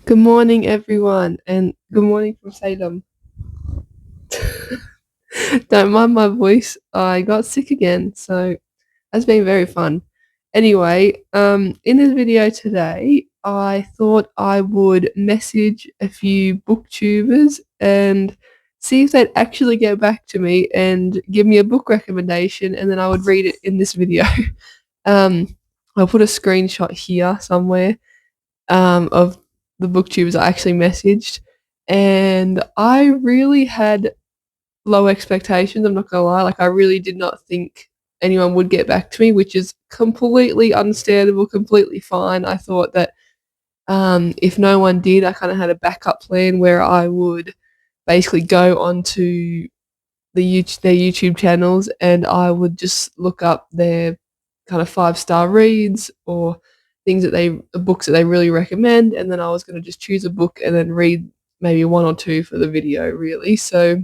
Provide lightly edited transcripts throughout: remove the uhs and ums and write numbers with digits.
Good morning, everyone, and good morning from Salem. Don't mind my voice. I got sick again, so that's been very fun. Anyway, in this video today, I thought I would message a few booktubers and see if they'd actually get back to me and give me a book recommendation, and then I would read it in this video. I'll put a screenshot here somewhere of the booktubers I actually messaged, and I really had low expectations. I'm not gonna lie, like I really did not think anyone would get back to me, which is completely understandable, completely fine. I thought that if no one did, I kind of had a backup plan where I would basically go onto their YouTube channels and I would just look up their kind of 5-star reads or books that they really recommend, and then I was going to just choose a book and then read maybe one or two for the video, really. So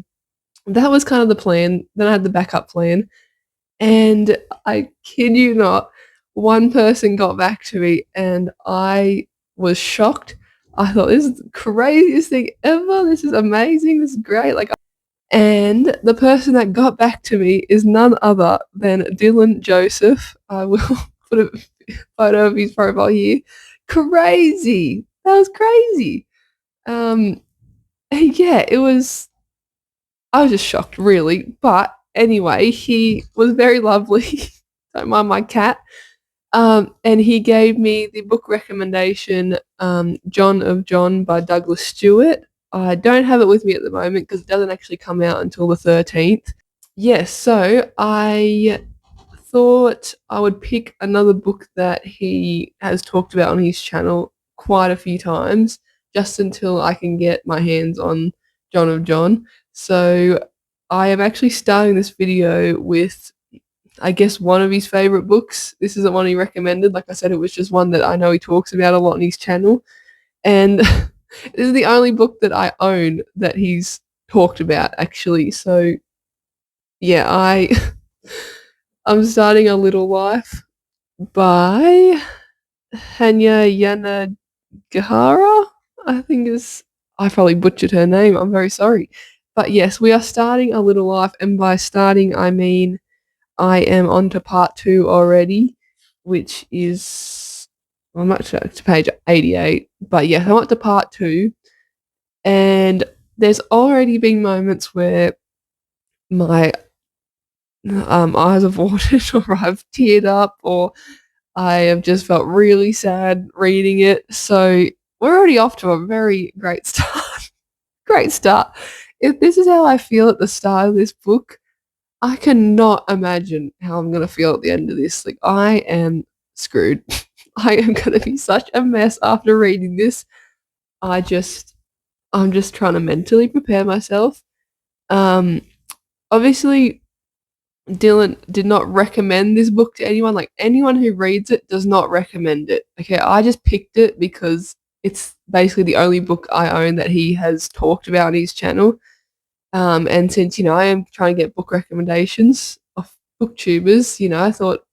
that was kind of the plan. Then I had the backup plan, and I kid you not, one person got back to me and I was shocked. I thought, this is the craziest thing ever. This is amazing. This is great. And the person that got back to me is none other than Dylan Joseph. I will put a photo of his profile here. Crazy. That was crazy. Yeah, it was. I was just shocked, really. But anyway, he was very lovely. Don't mind my cat. And he gave me the book recommendation, John of John by Douglas Stewart. I don't have it with me at the moment because it doesn't actually come out until the 13th. Yes, so I thought I would pick another book that he has talked about on his channel quite a few times, just until I can get my hands on John of John. So I am actually starting this video with, I guess, one of his favourite books. This isn't one he recommended. Like I said, it was just one that I know he talks about a lot on his channel. And this is the only book that I own that he's talked about, actually. So, yeah, I'm starting A Little Life by Hanya Yanagihara, I think I probably butchered her name. I'm very sorry. But yes, we are starting A Little Life, and by starting, I mean I am on to part 2 already, which is, I'm not sure, it's page 88. But yeah, I'm up to part 2, and there's already been moments where my eyes have watered, or I've teared up, or I have just felt really sad reading it. So we're already off to a very great start. Great start. If this is how I feel at the start of this book, I cannot imagine how I'm going to feel at the end of this. Like, I am screwed. I am going to be such a mess after reading this. I'm just trying to mentally prepare myself. Obviously, Dylan did not recommend this book to anyone. Like, anyone who reads it does not recommend it. Okay, I just picked it because it's basically the only book I own that he has talked about on his channel. And since, I am trying to get book recommendations off booktubers, I thought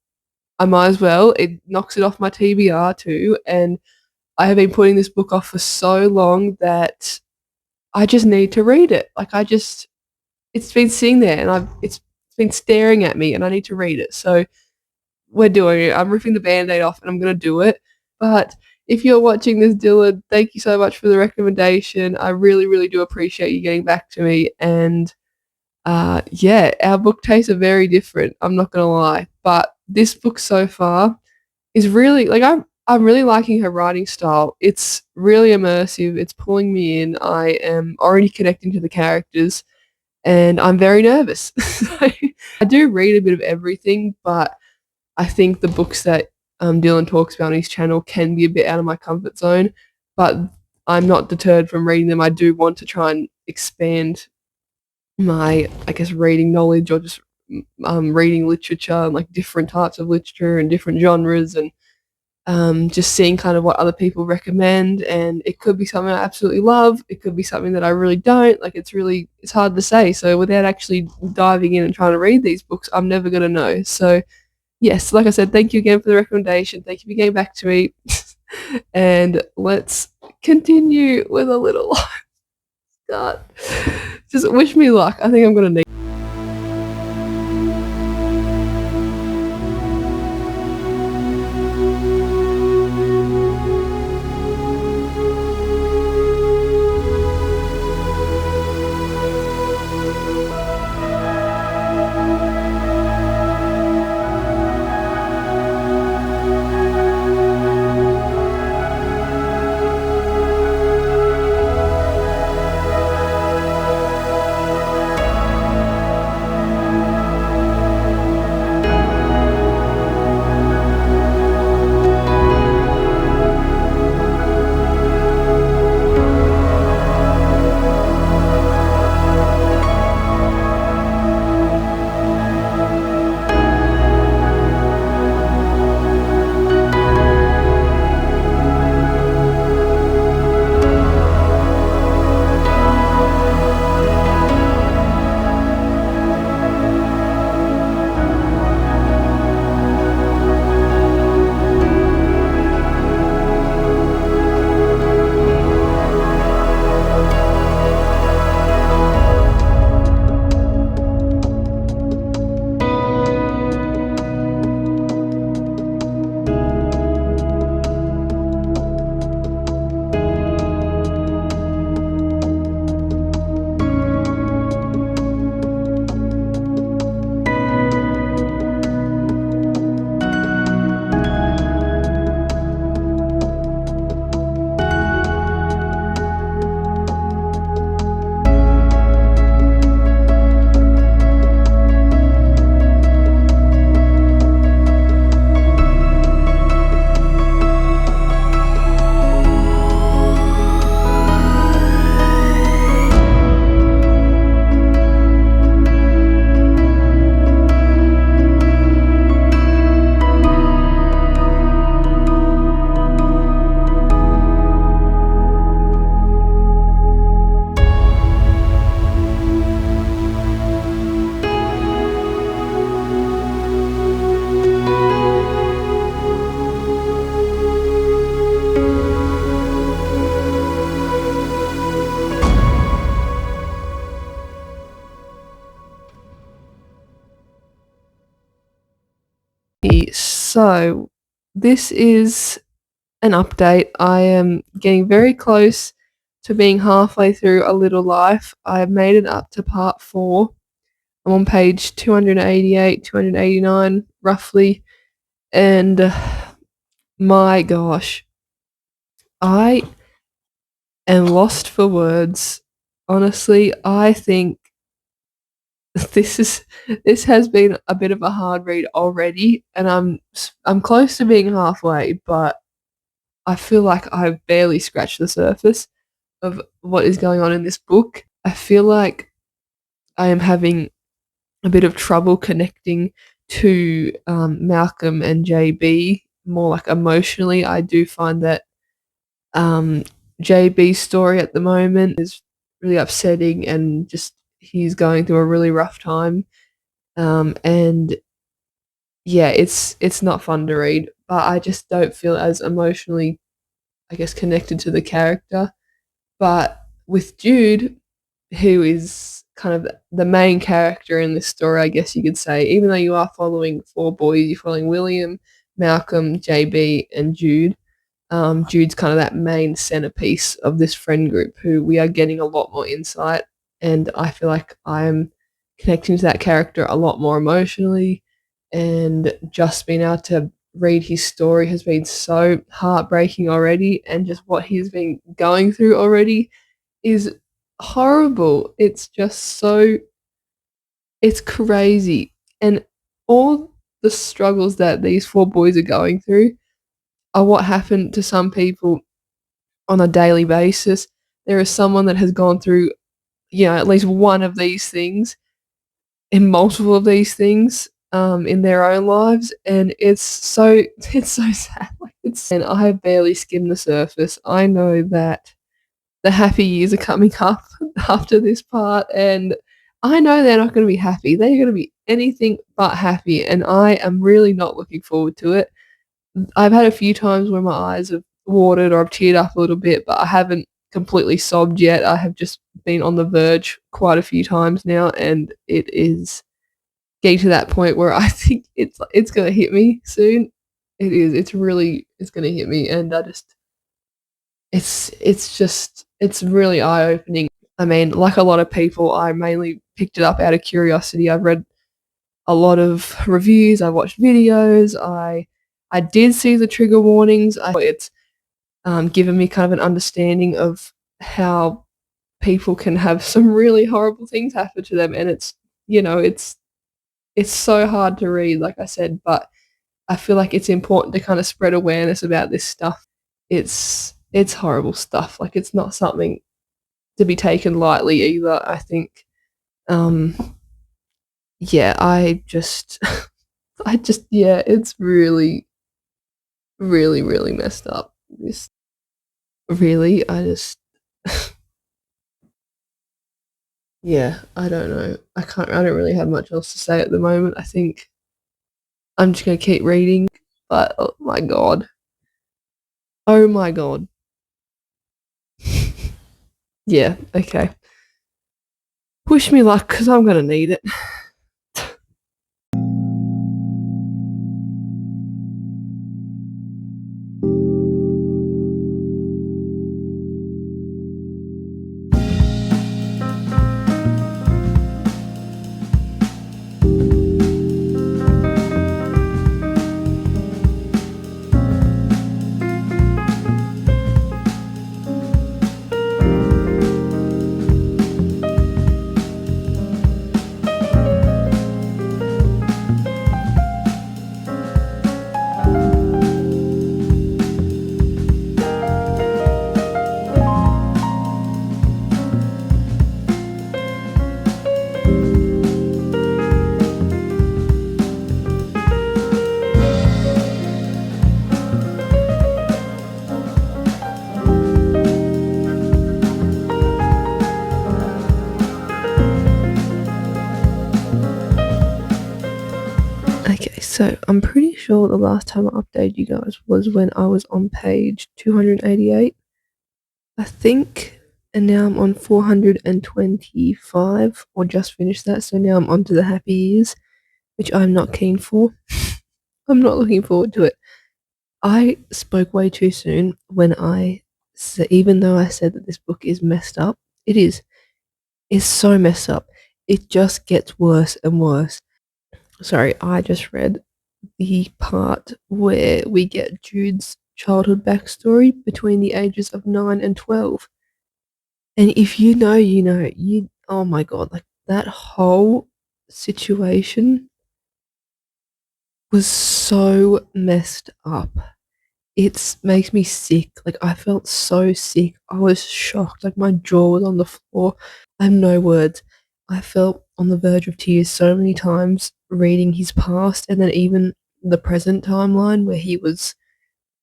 I might as well. It knocks it off my TBR too. And I have been putting this book off for so long that I just need to read it. It's been sitting there and it's been staring at me and I need to read it. So we're doing it. I'm ripping the Band-Aid off and I'm going to do it. But if you're watching this, Dylan, thank you so much for the recommendation. I really, really do appreciate you getting back to me. And yeah, our book tastes are very different. I'm not going to lie. But this book so far is really, I'm really liking her writing style. It's really immersive. It's pulling me in. I am already connecting to the characters. And I'm very nervous. I do read a bit of everything, but I think the books that Dylan talks about on his channel can be a bit out of my comfort zone, but I'm not deterred from reading them. I do want to try and expand my, I guess, reading knowledge, or just reading literature and different types of literature and different genres, and just seeing kind of what other people recommend. And it could be something I absolutely love. It could be something that I really don't. It's hard to say. So without actually diving in and trying to read these books, I'm never going to know. So yes, like I said, thank you again for the recommendation. Thank you for getting back to me. And let's continue with a little start. Just wish me luck. I think I'm gonna need. So, this is an update. I am getting very close to being halfway through A Little Life. I've made it up to part 4. I'm on page 288, 289, roughly. And my gosh, I am lost for words. Honestly, I think this has been a bit of a hard read already, and I'm close to being halfway, but I feel like I've barely scratched the surface of what is going on in this book. I feel like I am having a bit of trouble connecting to Malcolm and JB more like emotionally. I do find that JB's story at the moment is really upsetting, and just he's going through a really rough time. And yeah, it's not fun to read, but I just don't feel as emotionally, I guess, connected to the character. But with Jude, who is kind of the main character in this story, I guess you could say, even though you are following 4 boys, you're following William, Malcolm, JB, and Jude. Jude's kind of that main centerpiece of this friend group who we are getting a lot more insight, and I feel like I'm connecting to that character a lot more emotionally, and just being able to read his story has been so heartbreaking already, and just what he's been going through already is horrible. It's just so it's crazy. And all the struggles that these 4 boys are going through are what happen to some people on a daily basis. There is someone that has gone through, at least one of these things and multiple of these things in their own lives, and it's so sad. And I have barely skimmed the surface. I know that the happy years are coming up after this part, and I know they're not going to be happy. They're going to be anything but happy, and I am really not looking forward to it. I've had a few times where my eyes have watered or I've teared up a little bit, but I haven't completely sobbed yet. I have just been on the verge quite a few times now, and it is getting to that point where I think it's gonna hit me soon. It is. It's gonna hit me, and I just it's really eye opening. I mean, like a lot of people, I mainly picked it up out of curiosity. I've read a lot of reviews. I watched videos. I did see the trigger warnings. It's given me kind of an understanding of how people can have some really horrible things happen to them, and it's so hard to read, like I said, but I feel like it's important to kind of spread awareness about this stuff. It's horrible stuff. Like, it's not something to be taken lightly either. I think, yeah, yeah, it's really, really, really messed up. This really, yeah, I don't know. I don't really have much else to say at the moment. I think I'm just gonna keep reading, but oh my god. Oh my god. Yeah, okay. Wish me luck, because I'm gonna need it. Okay, so I'm pretty sure the last time I updated you guys was when I was on page 288, I think, and now I'm on 425, or just finished that, so now I'm on to the happy years, which I'm not keen for. I'm not looking forward to it. I spoke way too soon when I said, even though I said that this book is messed up, it is. It's so messed up. It just gets worse and worse. Sorry, I just read the part where we get Jude's childhood backstory between the ages of 9 and 12. And if you know, you know, oh my god, like that whole situation was so messed up. It makes me sick. Like, I felt so sick. I was shocked. Like, my jaw was on the floor. I have no words. I felt on the verge of tears so many times reading his past, and then even the present timeline where he was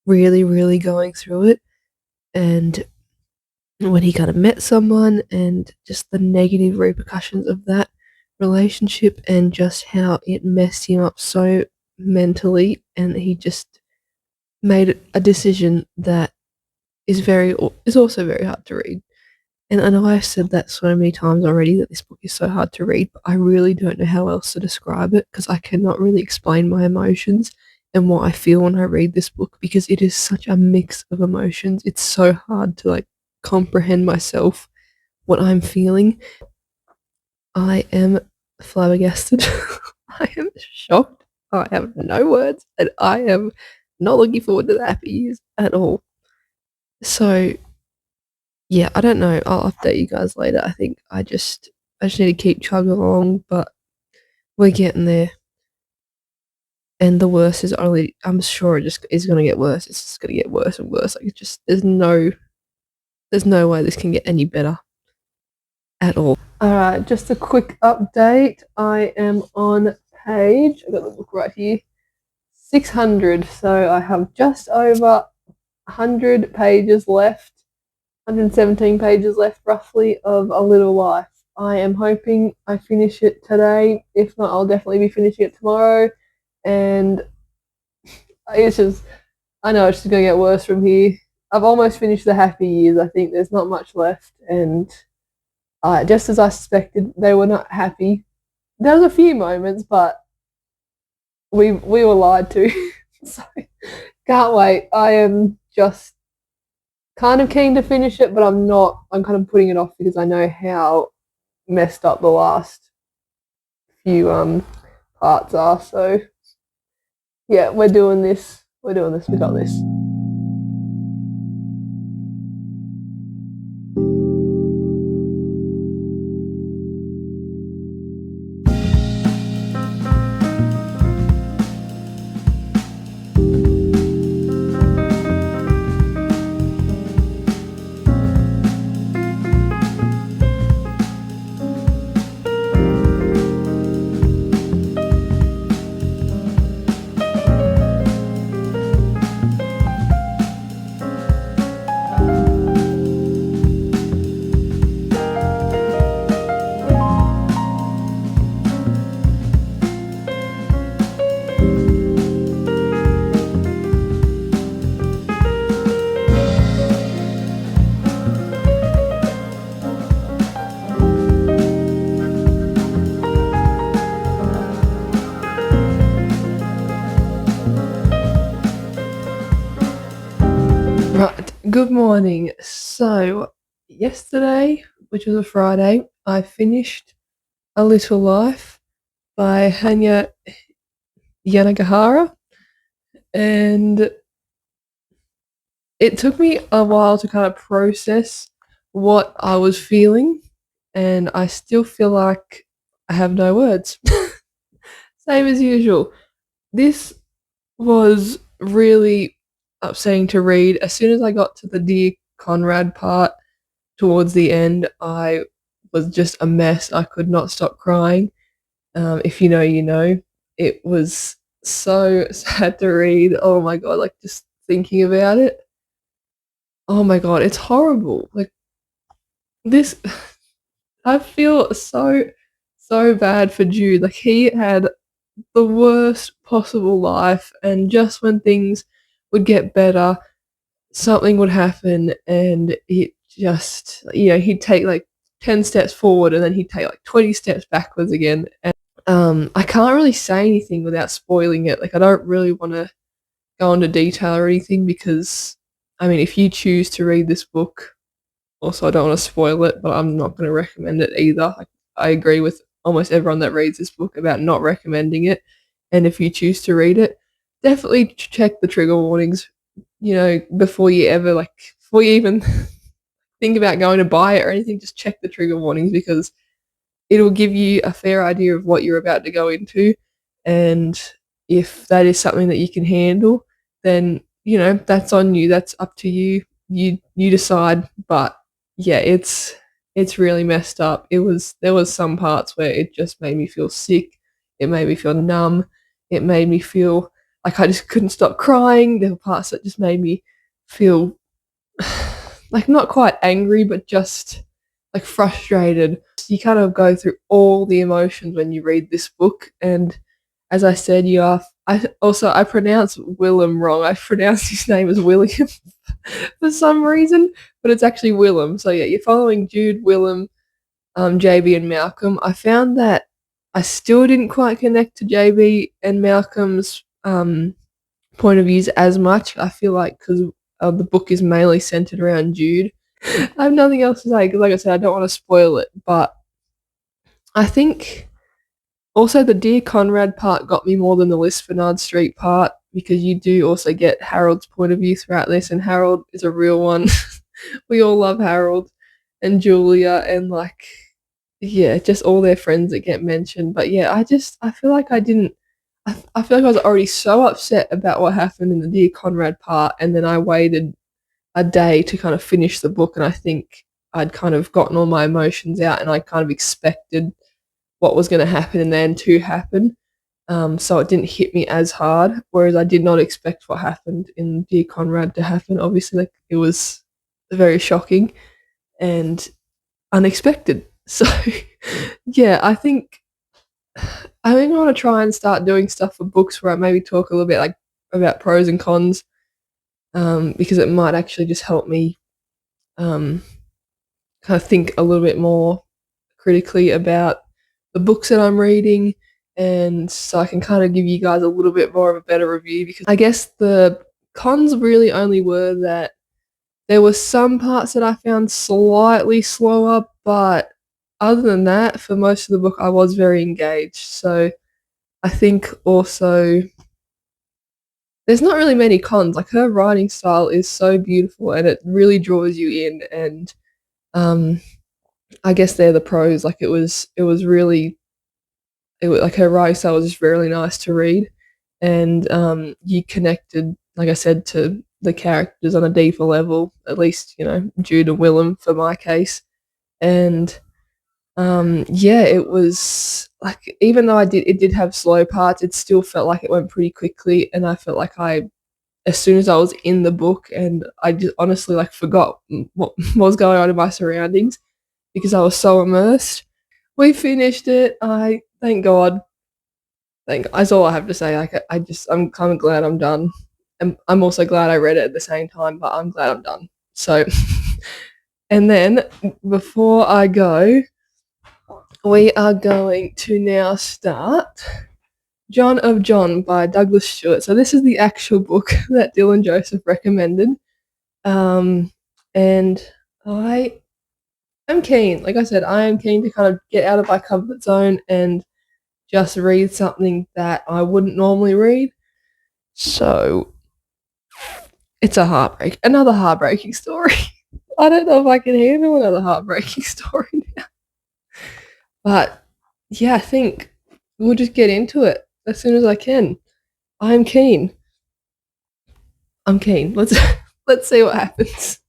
really, really going through it. And when he kind of met someone, and just the negative repercussions of that relationship, and just how it messed him up so mentally, and he just made a decision that is also very hard to read. And I know I've said that so many times already, that this book is so hard to read, but I really don't know how else to describe it, because I cannot really explain my emotions and what I feel when I read this book, because it is such a mix of emotions. It's so hard to like comprehend myself, what I'm feeling. I am flabbergasted. I am shocked. I have no words, and I am not looking forward to the happy years at all. So yeah, I don't know. I'll update you guys later. I think I just need to keep chugging along, but we're getting there. And the worst is only, I'm sure it just is gonna get worse. It's just gonna get worse and worse. Like, it's just there's no way this can get any better at all. Alright, just a quick update. I am on page, I've got the book right here, 600. So I have just over 100 pages left. 117 pages left, roughly, of A Little Life. I am hoping I finish it today. If not, I'll definitely be finishing it tomorrow. And it's just, I know it's just going to get worse from here. I've almost finished the Happy Years. I think there's not much left, and just as I suspected, they were not happy. There was a few moments, but we were lied to. So can't wait. I am just kind of keen to finish it, but I'm not. I'm kind of putting it off because I know how messed up the last few parts are. So yeah, we're doing this. We're doing this. We got this. Right, good morning. So, yesterday, which was a Friday, I finished A Little Life by Hanya Yanagihara, and it took me a while to kind of process what I was feeling, and I still feel like I have no words. Same as usual. This was really upsetting to read. As soon as I got to the Dear Conrad part towards the end, I was just a mess. I could not stop crying. If you know, you know. It was so sad to read. Oh my god, like just thinking about it. Oh my god, it's horrible. Like this I feel so bad for Jude. Like he had the worst possible life, and just when things would get better, something would happen, and it just, he'd take like 10 steps forward and then he'd take like 20 steps backwards again. And I can't really say anything without spoiling it. Like I don't really want to go into detail or anything because, I mean, if you choose to read this book, also I don't want to spoil it, but I'm not going to recommend it either. Like, I agree with almost everyone that reads this book about not recommending it. And if you choose to read it, definitely check the trigger warnings, before you even think about going to buy it or anything, just check the trigger warnings because it'll give you a fair idea of what you're about to go into. And if that is something that you can handle, then, that's on you. That's up to you. You decide. But yeah, it's really messed up. There was some parts where it just made me feel sick. It made me feel numb. It made me feel like I just couldn't stop crying. There were parts that just made me feel like not quite angry, but just like frustrated. You kind of go through all the emotions when you read this book. And as I said, I pronounce Willem wrong. I pronounce his name as William for some reason, but it's actually Willem. So yeah, you're following Jude, Willem, JB, and Malcolm. I found that I still didn't quite connect to JB and Malcolm's point of views as much. I feel like because the book is mainly centered around Jude. I have nothing else to say because, like I said, I don't want to spoil it. But I think also the Dear Conrad part got me more than the Lisbonard Street part because you do also get Harold's point of view throughout this, and Harold is a real one. We all love Harold and Julia and just all their friends that get mentioned. But yeah, I feel like I didn't. I feel like I was already so upset about what happened in the Dear Conrad part, and then I waited a day to kind of finish the book, and I think I'd kind of gotten all my emotions out, and I kind of expected what was going to happen and then to happen. So it didn't hit me as hard, whereas I did not expect what happened in Dear Conrad to happen. Obviously, like it was very shocking and unexpected. So yeah, I think I want to try and start doing stuff for books where I maybe talk a little bit like about pros and cons because it might actually just help me kind of think a little bit more critically about the books that I'm reading, and so I can kind of give you guys a little bit more of a better review, because I guess the cons really only were that there were some parts that I found slightly slower, but other than that, for most of the book, I was very engaged. So I think also there's not really many cons. Like, her writing style is so beautiful and it really draws you in, and um, I guess they're the pros. Like, like, her writing style was just really nice to read, and you connected, like I said, to the characters on a deeper level, at least, Jude and Willem for my case. And yeah, it was like, even though it did have slow parts, it still felt like it went pretty quickly, and I felt like as soon as I was in the book, and I just honestly like forgot what was going on in my surroundings because I was so immersed. We finished it. I thank God. That's all I have to say. Like, I'm kind of glad I'm done. And I'm also glad I read it at the same time, but I'm glad I'm done. So, and then before I go, we are going to now start John of John by Douglas Stewart. So this is the actual book that Dylan Joseph recommended. And I am keen. Like I said, I am keen to kind of get out of my comfort zone and just read something that I wouldn't normally read. So it's another heartbreaking story. I don't know if I can handle another heartbreaking story now. But yeah, I think we'll just get into it as soon as I can. I'm keen. I'm keen. Let's see what happens.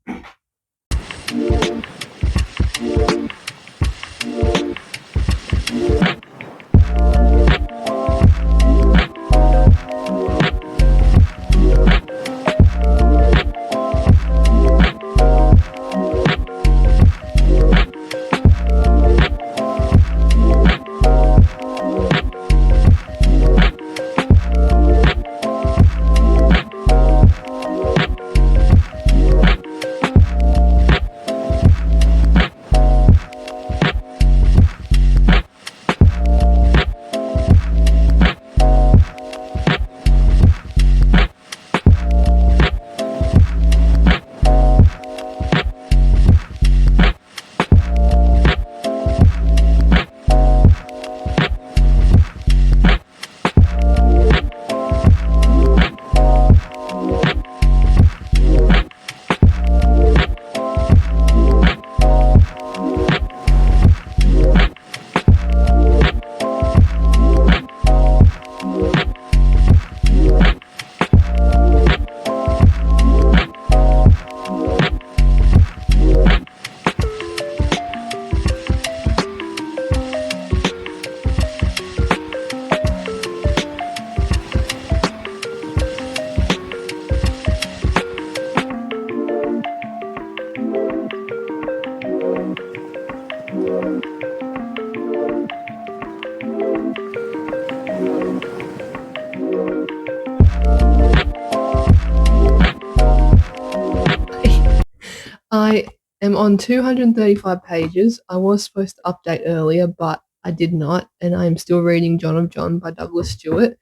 I am on 235 pages. I was supposed to update earlier, but I did not, and I am still reading John of John by Douglas Stewart.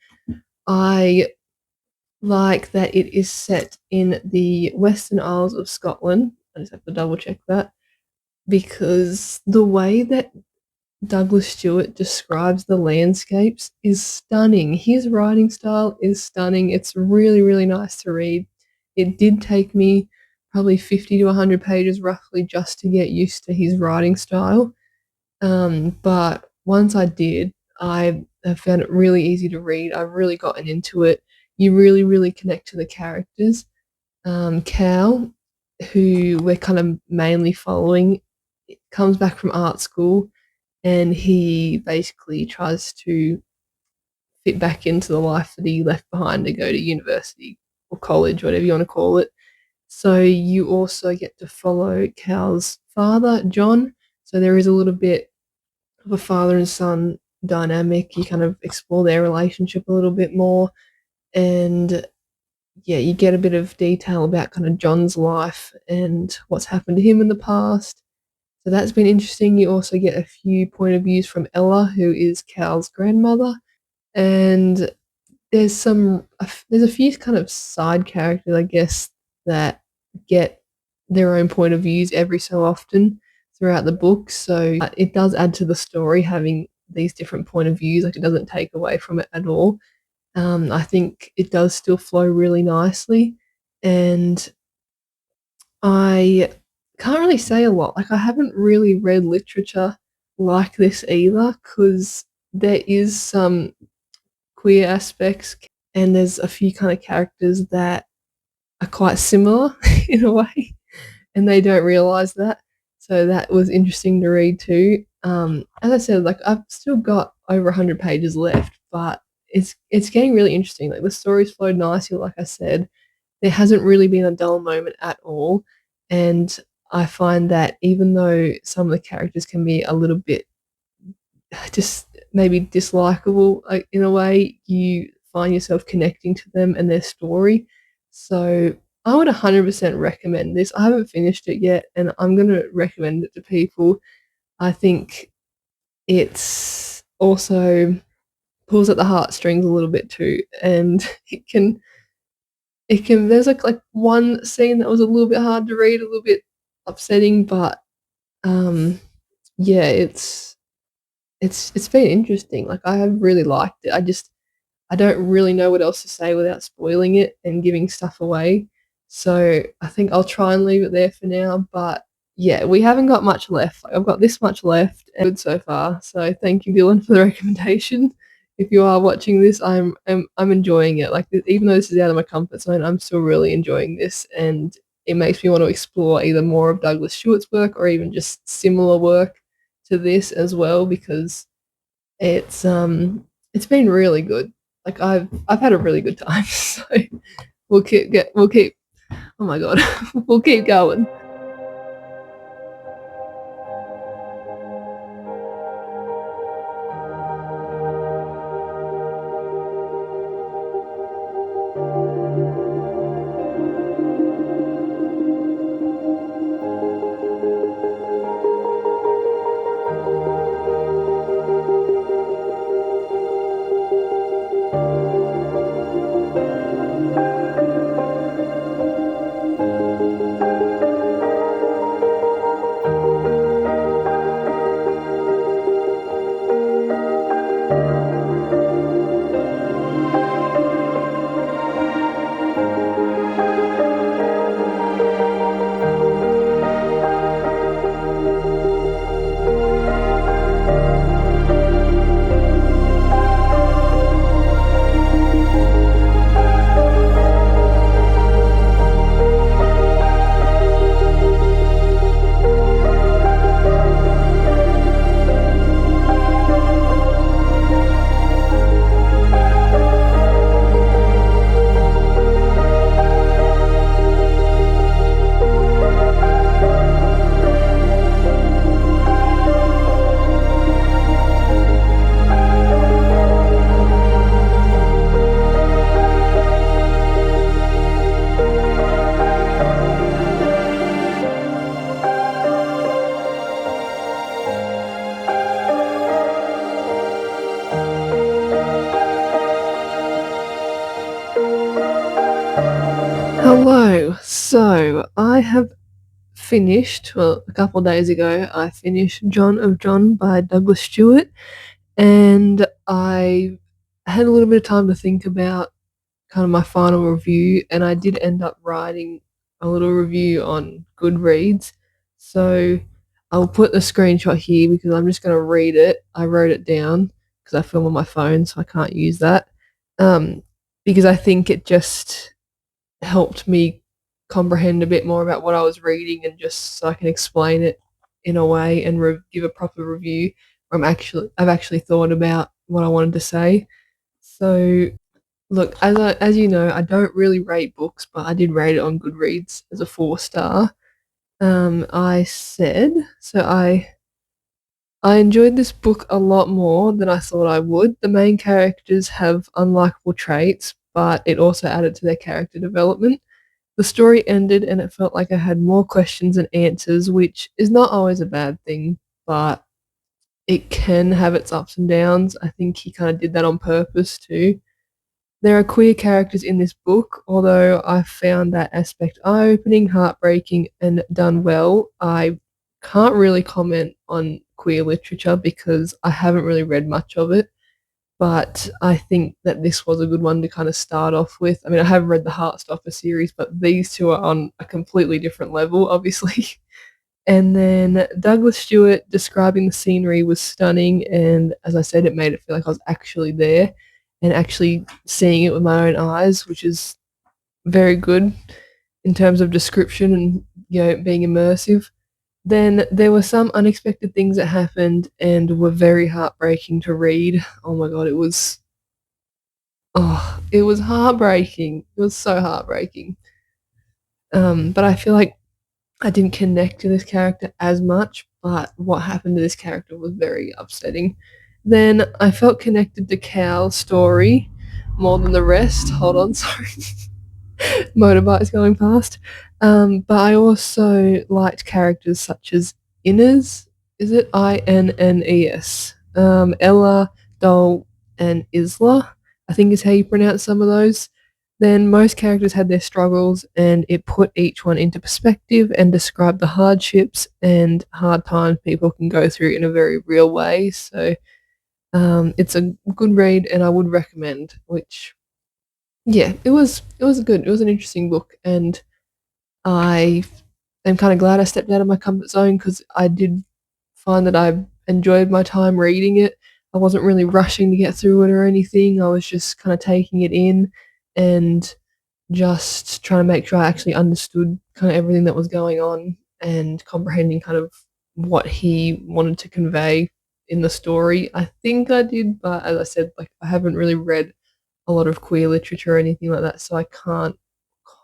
I like that it is set in the Western Isles of Scotland. I just have to double check that, because the way that Douglas Stewart describes the landscapes is stunning. His writing style is stunning. It's really, really nice to read. It did take me probably 50 to 100 pages roughly just to get used to his writing style. But once I did, I have found it really easy to read. I've really gotten into it. You really, really connect to the characters. Cal, who we're kind of mainly following, comes back from art school, and he basically tries to fit back into the life that he left behind to go to university or college, whatever you want to call it. So you also get to follow Cal's father, John. So there is a little bit of a father and son dynamic. You kind of explore their relationship a little bit more. And yeah, you get a bit of detail about kind of John's life and what's happened to him in the past. So that's been interesting. You also get a few point of views from Ella, who is Cal's grandmother, and there's a few kind of side characters, I guess, that get their own point of views every so often throughout the book. So it does add to the story having these different point of views. Like, it doesn't take away from it at all. I think it does still flow really nicely, and I can't really say a lot. Like, I haven't really read literature like this either, because there is some queer aspects, and there's a few kind of characters that are quite similar in a way, and they don't realize that. So that was interesting to read too. As I said, like, I've still got over 100 pages left, but it's getting really interesting. Like, the story's flowed nicely, like I said. There hasn't really been a dull moment at all, and I find that even though some of the characters can be a little bit just maybe dislikable, like, in a way, you find yourself connecting to them and their story. So I would 100% recommend this. I haven't finished it yet, and I'm going to recommend it to people. I think it's also pulls at the heartstrings a little bit too, and it can there's like one scene that was a little bit hard to read, a little bit upsetting, but um yeah, it's been interesting. Like, I have really liked it. I don't really know what else to say without spoiling it and giving stuff away. So I think I'll try and leave it there for now. But yeah, we haven't got much left. Like, I've got this much left, and good so far. So thank you, Dylan, for the recommendation. If you are watching this, I'm enjoying it. Like, even though this is out of my comfort zone, I'm still really enjoying this, and it makes me want to explore either more of Douglas Stewart's work or even just similar work to this as well, because it's been really good. Like, I've had a really good time. So we'll keep oh my god, we'll keep going. Hello. So I have finished, well, a couple of days ago, I finished John of John by Douglas Stewart, and I had a little bit of time to think about kind of my final review, and I did end up writing a little review on Goodreads. So I'll put the screenshot here because I'm just going to read it. I wrote it down because I film on my phone, so I can't use that. Because I think it just helped me comprehend a bit more about what I was reading, and just so I can explain it in a way and give a proper review where I've actually thought about what I wanted to say. So look, as you know, I don't really rate books, but I did rate it on Goodreads as a 4-star. I said so. I enjoyed this book a lot more than I thought I would. The main characters have unlikable traits, but it also added to their character development. The story ended and it felt like I had more questions than answers, which is not always a bad thing, but it can have its ups and downs. I think he kind of did that on purpose too. There are queer characters in this book, although I found that aspect eye-opening, heartbreaking, and done well. I can't really comment on queer literature because I haven't really read much of it, but I think that this was a good one to kind of start off with. I mean, I have read the Heartstopper series, but these two are on a completely different level, obviously. And then Douglas Stewart describing the scenery was stunning, and as I said, it made it feel like I was actually there and actually seeing it with my own eyes, which is very good in terms of description and being immersive. Then there were some unexpected things that happened and were very heartbreaking to read. Oh my god, it was heartbreaking. It was so heartbreaking. But I feel like I didn't connect to this character as much, but what happened to this character was very upsetting. Then I felt connected to Cal's story more than the rest. Hold on, sorry. Motorbikes going past. But I also liked characters such as Innes. Is it Innes? Ella, Dole, and Isla, I think is how you pronounce some of those. Then most characters had their struggles, and it put each one into perspective and described the hardships and hard times people can go through in a very real way. So it's a good read, and I would recommend. Which, yeah, it was good. It was an interesting book, and I am kind of glad I stepped out of my comfort zone because I did find that I enjoyed my time reading it. I wasn't really rushing to get through it or anything. I was just kind of taking it in and just trying to make sure I actually understood kind of everything that was going on and comprehending kind of what he wanted to convey in the story. I think I did, but as I said, like I haven't really read a lot of queer literature or anything like that, so I can't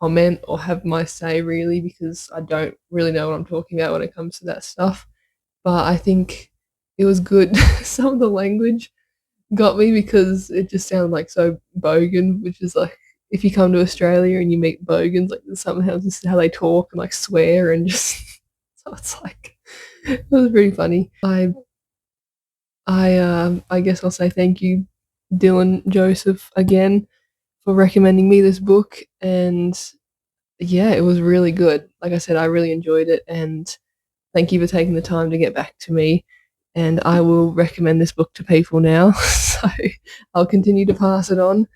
comment or have my say really because I don't really know what I'm talking about when it comes to that stuff. But I think it was good. Some of the language got me because it just sounded like so bogan, which is like if you come to Australia and you meet bogans, like somehow this is how they talk and like swear and just so it's like it was pretty funny. I guess I'll say thank you, Dylan Joseph, again for recommending me this book, and yeah, it was really good. Like I said, I really enjoyed it, and thank you for taking the time to get back to me. And I will recommend this book to people now, so I'll continue to pass it on.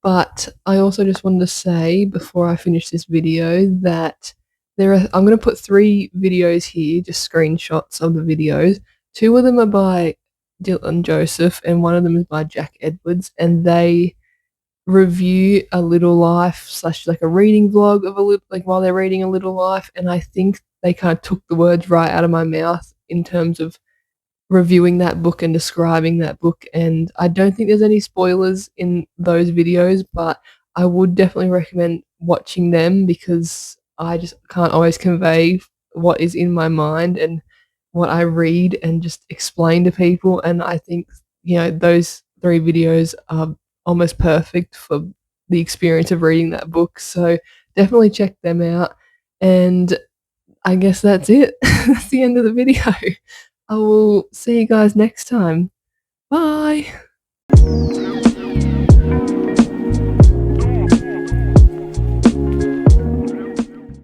But I also just wanted to say before I finish this video that I'm going to put 3 videos here, just screenshots of the videos. 2 of them are by Dylan Joseph, and one of them is by Jack Edwards, and they review A Little Life / like a reading vlog of a little, like while they're reading A Little Life, and I think they kind of took the words right out of my mouth in terms of reviewing that book and describing that book. And I don't think there's any spoilers in those videos, but I would definitely recommend watching them because I just can't always convey what is in my mind and what I read and just explain to people. And I think, those 3 videos are almost perfect for the experience of reading that book. So definitely check them out. And I guess that's it. That's the end of the video. I will see you guys next time. Bye.